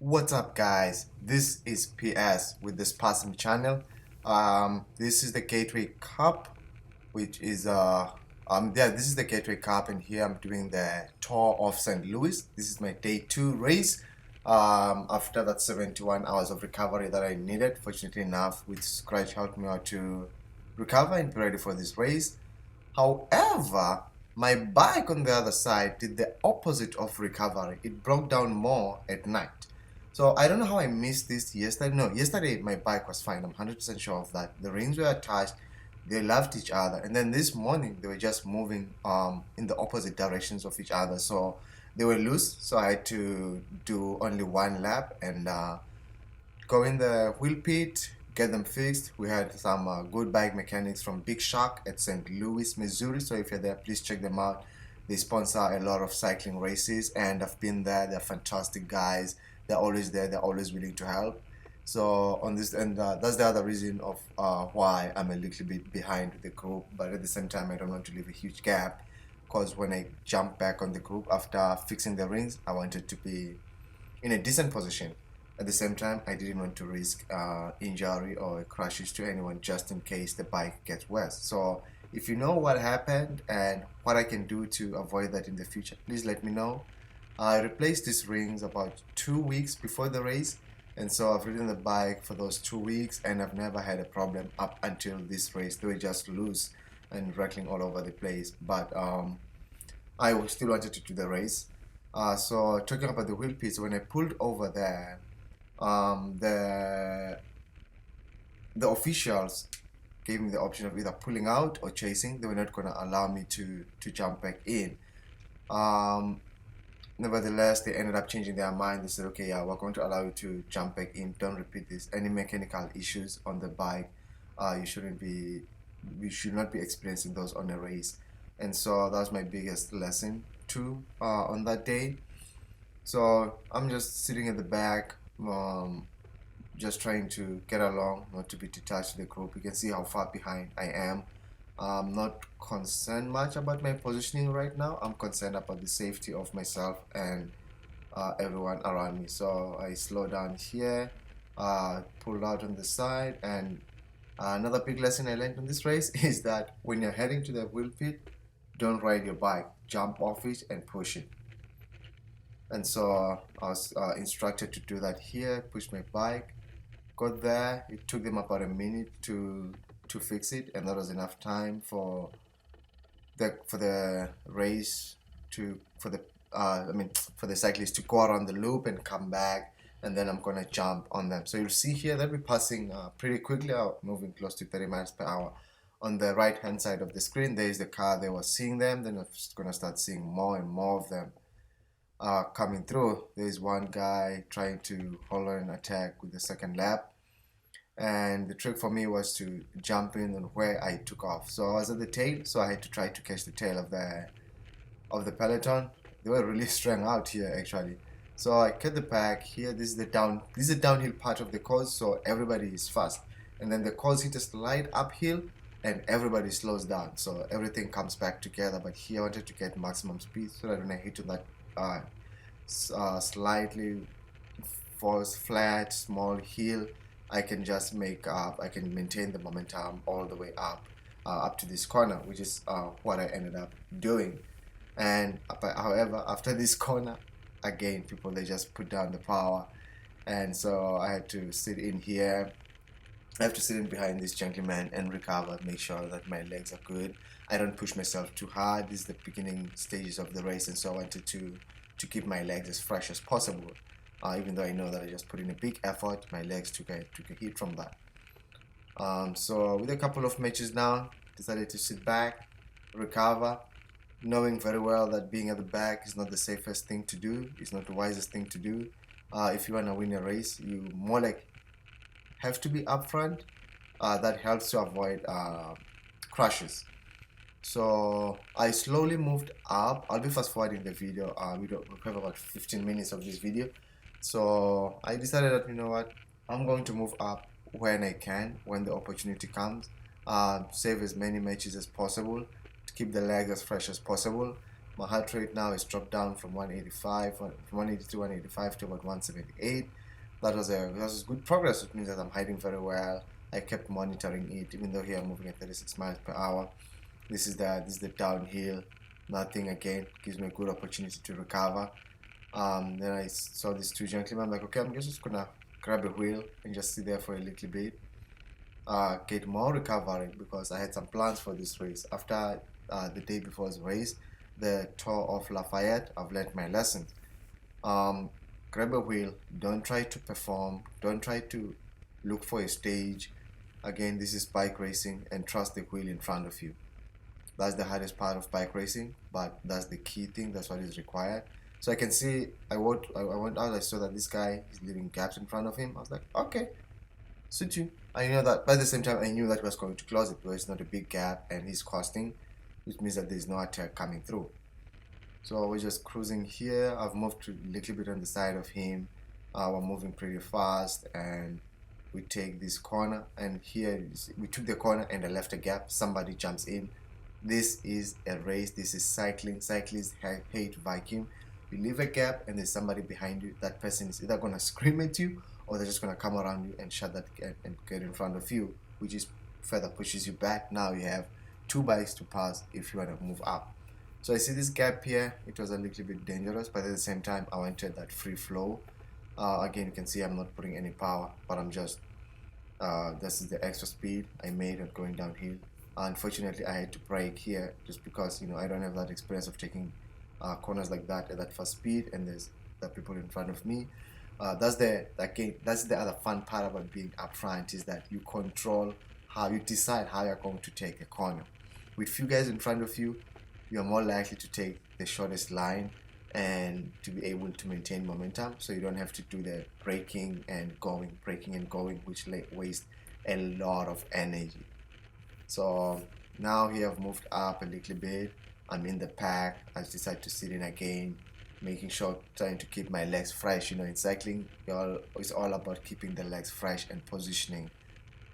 What's up, guys? This is PS with the Spasm channel. This is the Gateway Cup, which is this is the Gateway Cup, and here I'm doing the Tour of St. Louis. This is my day 2 race. After that 71 hours of recovery that I needed, fortunately enough, with Scratch helped me out to recover and be ready for this race. However, my bike on the other side did the opposite of recovery. It broke down more at night. So I don't know how I missed this yesterday. No, yesterday my bike was fine. I'm 100% sure of that. The rings were attached. They loved each other. And then this morning they were just moving in the opposite directions of each other. So they were loose. So I had to do only one lap and go in the wheel pit, get them fixed. We had some good bike mechanics from Big Shark at St. Louis, Missouri. So if you're there, please check them out. They sponsor a lot of cycling races, and I've been there. They're fantastic guys. They're always there. They're always willing to help. So on this, and that's the other reason of why I'm a little bit behind with the group. But at the same time, I don't want to leave a huge gap, because when I jump back on the group after fixing the rings, I wanted to be in a decent position. At the same time, I didn't want to risk injury or crashes to anyone just in case the bike gets worse. So if you know what happened and what I can do to avoid that in the future, please let me know. I replaced these rings about 2 weeks before the race, and so I've ridden the bike for those 2 weeks and I've never had a problem up until this race. They were just loose and rattling all over the place, but I still wanted to do the race. So talking about the wheel pits, when I pulled over there, um, the the officials gave me the option of either pulling out or chasing. They were not going to allow me to jump back in. Um, Nevertheless, they ended up changing their mind. They said, okay, yeah, we're going to allow you to jump back in. Don't repeat this. Any mechanical issues on the bike, you shouldn't be, we should not be experiencing those on a race. And so that was my biggest lesson too on that day. So I'm just sitting at the back, just trying to get along, not to be detached to the group. You can see how far behind I am. I'm not concerned much about my positioning right now. I'm concerned about the safety of myself and everyone around me. So I slow down here, pull out on the side, and another big lesson I learned on this race is that when you're heading to the wheel pit, don't ride your bike, jump off it and push it. And so I was instructed to do that here, push my bike, got there. It took them about a minute to fix it, and that was enough time for the race to for the I mean for the cyclist to go around the loop and come back, and then I'm gonna jump on them. So you'll see here that we're passing pretty quickly, moving close to 30 miles per hour. On the right hand side of the screen, there is the car. They were seeing them. Then I'm just gonna start seeing more and more of them coming through. There's one guy trying to hold on an attack with the second lap, and the trick for me was to jump in on where I took off. So I was at the tail, so I had to try to catch the tail of the peloton. They were really strung out here actually. So I cut the pack here. This is the downhill part of the course, so everybody is fast. And then the course hit a slight uphill and everybody slows down. So everything comes back together. But here I wanted to get maximum speed so that when I hit on that uh, slightly false flat small hill, I can just I can maintain the momentum all the way up to this corner, which is what I ended up doing. And but however, after this corner, again, people, they just put down the power, and so I had to sit in here. I have to sit in behind this gentleman and recover, make sure that my legs are good. I don't push myself too hard. This is the beginning stages of the race, and so I wanted to keep my legs as fresh as possible. Even though I know that I just put in a big effort, my legs took a hit from that. So with a couple of matches down, decided to sit back, recover, knowing very well that being at the back is not the safest thing to do. It's not the wisest thing to do. If you want to win a race, you more like have to be upfront. That helps to avoid crashes. So I slowly moved up. I'll be fast forwarding the video. We have about 15 minutes of this video. So I decided that, you know what, I'm going to move up when I can, when the opportunity comes. Save as many matches as possible to keep the leg as fresh as possible. My heart rate now is dropped down from 180 to 185 to about 178. That was good progress. It means that I'm hiding very well. I kept monitoring it, even though here I'm moving at 36 miles per hour. This is the downhill. Nothing again gives me a good opportunity to recover. Then I saw these two gentlemen. I'm like, okay, I'm just gonna grab a wheel and just sit there for a little bit, get more recovery because I had some plans for this race. After the day before the race, the Tour of Lafayette, I've learned my lessons. Um, Grab a wheel. Don't try to perform. Don't try to look for a stage. Again, this is bike racing, and trust the wheel in front of you. That's the hardest part of bike racing, but that's the key thing. That's what is required. So I can see I went out. I saw that this guy is leaving gaps in front of him. I was like, okay, suit you. I know that, but at the same time, I knew that he was going to close it because it's not a big gap and he's costing, which means that there's no attack coming through. So we're just cruising here. I've moved to a little bit on the side of him. We're moving pretty fast and we take this corner, and here we took the corner and I left a gap. Somebody jumps in. This is a race. This is cycling. Cyclists hate vacuum. You leave a gap and there's somebody behind you. That person is either gonna scream at you or they're just gonna come around you and shut that gap and get in front of you, which is further pushes you back. Now you have two bikes to pass if you want to move up. So I see this gap here. It was a little bit dangerous, but at the same time, I wanted that free flow. Again, you can see I'm not putting any power, but I'm just this is the extra speed I made at going downhill. Unfortunately, I had to brake here just because I don't have that experience of taking corners like that at that fast speed, and there's the people in front of me. That's the other fun part about being up front, is that you control how you decide how you're going to take a corner. With few guys in front of you, you're more likely to take the shortest line and to be able to maintain momentum, so you don't have to do the braking and going, which waste a lot of energy. So now here I've moved up a little bit. I'm in the pack. I decided to sit in again, making sure, trying to keep my legs fresh. In cycling, it's all about keeping the legs fresh and positioning.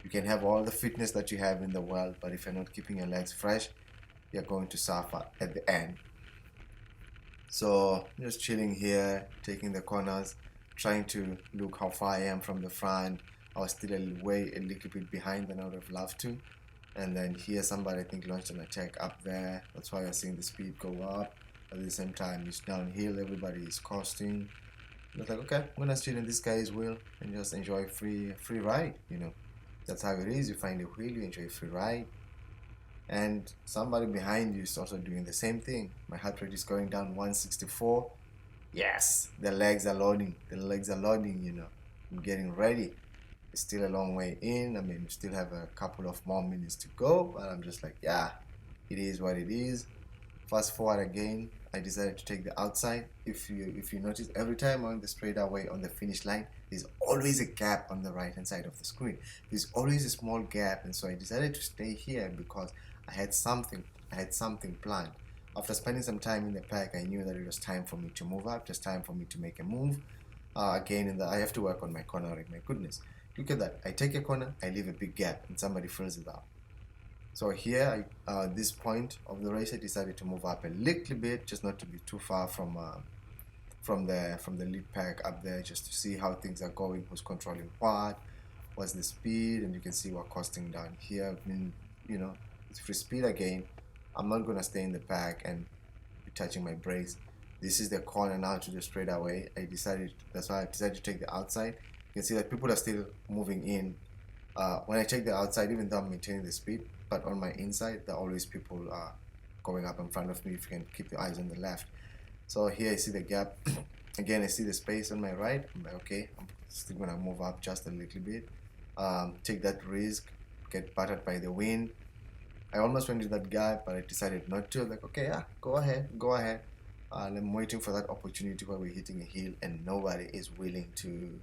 You can have all the fitness that you have in the world, but if you're not keeping your legs fresh, you're going to suffer at the end. So just chilling here, taking the corners, trying to look how far I am from the front. I was still a little bit behind than I would have loved to. And then here somebody, I think, launched an attack up there. That's why you're seeing the speed go up. At the same time, it's downhill, everybody is costing. It's like, okay, I'm gonna chill in this guy's wheel and just enjoy free ride. That's how it is. You find a wheel, you enjoy free ride. And somebody behind you is also doing the same thing. My heart rate is going down 164. Yes, the legs are loading. I'm getting ready. It's still a long way in. I mean, we still have a couple of more minutes to go, but I'm just like, yeah, it is what it is. Fast forward again, I decided to take the outside. If you notice, every time I'm on the straightaway on the finish line, there's always a gap on the right hand side of the screen. There's always a small gap, and so I decided to stay here because I had something planned. After spending some time in the pack, I knew that it was time for me to move up. It was time for me to make a move. Again, I have to work on my cornering. My goodness, look at that! I take a corner, I leave a big gap, and somebody fills it up. So here, this point of the race, I decided to move up a little bit, just not to be too far from the lead pack up there, just to see how things are going, who's controlling what's the speed, and you can see we're costing down here. I mean, it's free speed again. I'm not gonna stay in the pack and be touching my brakes. This is the corner now to the straightaway. That's why I decided to take the outside. You can see that people are still moving in. When I check the outside, even though I'm maintaining the speed, but on my inside, there are always people going up in front of me if you can keep your eyes on the left. So here I see the gap. Again, I see the space on my right. I'm like, okay, I'm still gonna move up just a little bit. Take that risk, get battered by the wind. I almost went to that gap, but I decided not to. Like, okay, yeah, go ahead. And I'm waiting for that opportunity where we're hitting a hill and nobody is willing to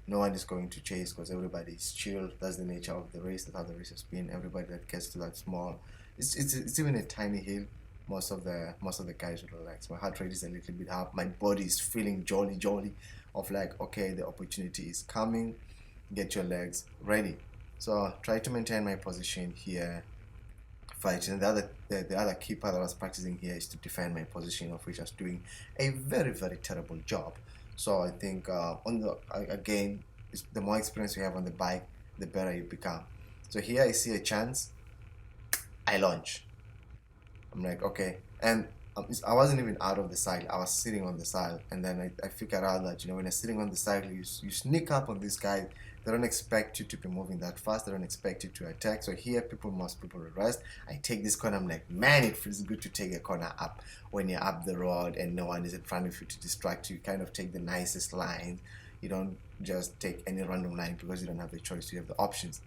no one is going to chase because everybody is chill. That's the nature of the race. That's how the race has been. Everybody that gets to that small, it's even a tiny hill. Most of the guys will relax. My heart rate is a little bit up. My body is feeling jolly, of like, okay, the opportunity is coming. Get your legs ready. So try to maintain my position here fight. And the other key part that I was practicing here is to defend my position, of which I was doing a very, very terrible job. So I think on the again, the more experience you have on the bike, the better you become. So here I see a chance, I launch. I'm like, okay, and I wasn't even out of the cycle. I was sitting on the cycle, and then I figured out that when you're sitting on the cycle, you sneak up on these guys. They don't expect you to be moving that fast. They don't expect you to attack. So here, most people rest. I take this corner. I'm like, man, it feels good to take a corner up when you're up the road and no one is in front of you to distract you. You kind of take the nicest line. You don't just take any random line because you don't have the choice. You have the options.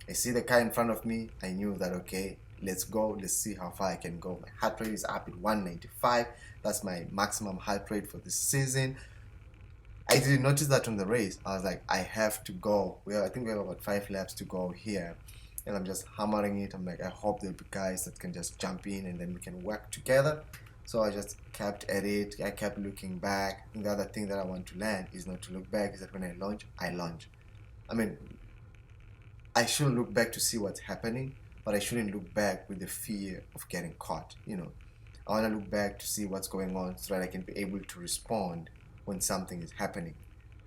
I see the car in front of me. I knew that, okay, let's go. Let's see how far I can go. My heart rate is up at 195. That's my maximum heart rate for this season. I didn't notice that on the race. I was like, I have to go. I think we have about 5 laps to go here. And I'm just hammering it. I'm like, I hope there'll be guys that can just jump in and then we can work together. So I just kept at it. I kept looking back. And the other thing that I want to learn is not to look back, is that when I launch, I launch. I mean, I shouldn't look back to see what's happening, but I shouldn't look back with the fear of getting caught. I want to look back to see what's going on so that I can be able to respond when something is happening,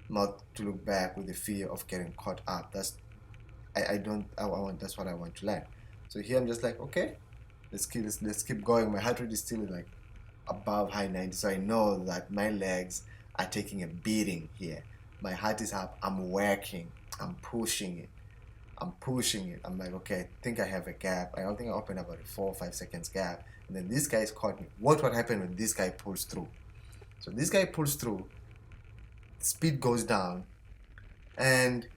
not to look back with the fear of getting caught up. That's what I want to learn. So here I'm just like, okay, let's keep going. My heart rate is still like above high 90, so I know that my legs are taking a beating here. My heart is up. I'm working. I'm pushing it. I'm like, okay, I think I have a gap. I don't think I opened about a 4 or 5 seconds gap. And then this guy's caught me. What would happen when this guy pulls through? So this guy pulls through, speed goes down, and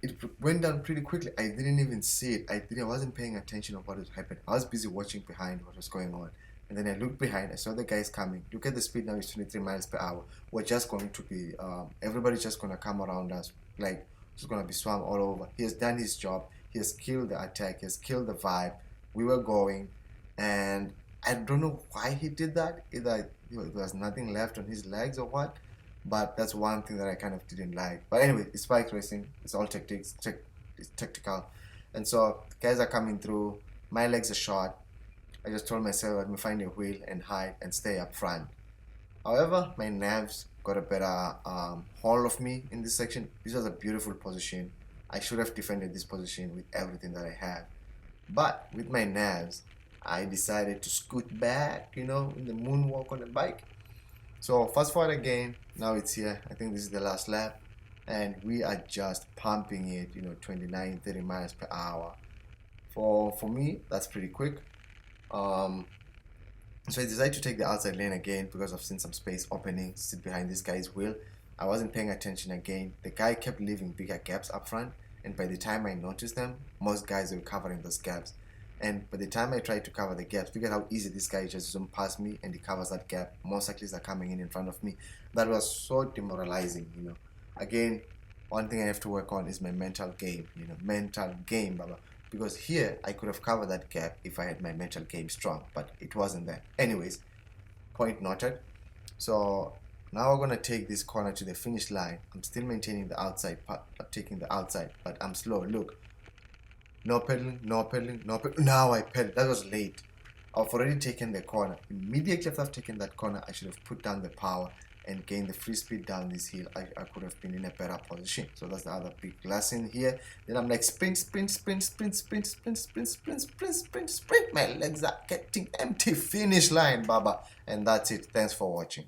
it went down pretty quickly. I didn't even see it. I wasn't paying attention of what was happening. I was busy watching behind what was going on. And then I looked behind. I saw the guys coming. Look at the speed now. It's 23 miles per hour. We're just going to be, everybody's just going to come around us. Like, it's going to be swam all over. He has done his job. He has killed the attack. He has killed the vibe. We were going. And I don't know why he did that. Either there was nothing left on his legs or what. But that's one thing that I kind of didn't like. But anyway, it's bike racing. It's all tactics. It's tactical. And so guys are coming through. My legs are short. I just told myself, let me find a wheel and hide and stay up front. However, my nerves got a better hold of me in this section. This was a beautiful position. I should have defended this position with everything that I have. But with my nerves, I decided to scoot back, in the moonwalk on the bike. So fast forward again, now it's here. I think this is the last lap. And we are just pumping it, 29, 30 miles per hour. For me, that's pretty quick. So I decided to take the outside lane again because I've seen some space opening, sit behind this guy's wheel. I wasn't paying attention again. The guy kept leaving bigger gaps up front, and by the time I noticed them, most guys were covering those gaps. And by the time I tried to cover the gaps, look at how easy this guy just zoomed past me and he covers that gap. More cyclists are coming in front of me. That was so demoralizing, Again, one thing I have to work on is my mental game, mental game, baba. Because here, I could have covered that gap if I had my mental game strong, but it wasn't there. Anyways, point noted. So now we're going to take this corner to the finish line. I'm still maintaining the outside part, taking the outside, but I'm slow. Look. No pedaling, no pedaling, no pedaling. Now I pedal. That was late. I've already taken the corner. Immediately after I've taken that corner, I should have put down the power and gained the free speed down this hill. I could have been in a better position. So that's the other big lesson here. Then I'm like sprint, sprint, sprint, sprint, sprint, sprint, sprint, sprint, sprint, sprint, sprint. My legs are getting empty. Finish line, baba. And that's it. Thanks for watching.